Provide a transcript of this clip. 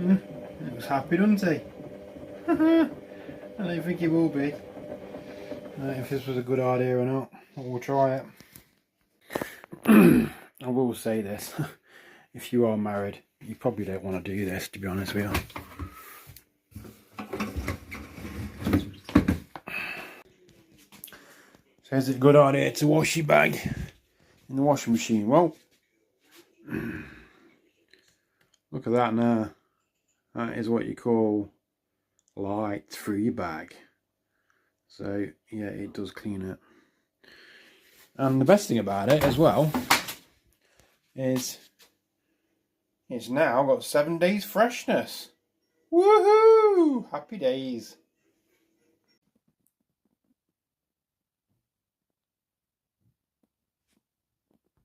He was happy, didn't he? I don't think he will be. I don't know if this was a good idea or not. We'll try it. I will say this. If you are married, you probably don't want to do this, to be honest with you. So is it a good idea to wash your bag in the washing machine? Well, look at that now. That is what you call light through your bag. So yeah, it does clean it. And the best thing about it as well is it's now got 7 days freshness. Woohoo! Happy days.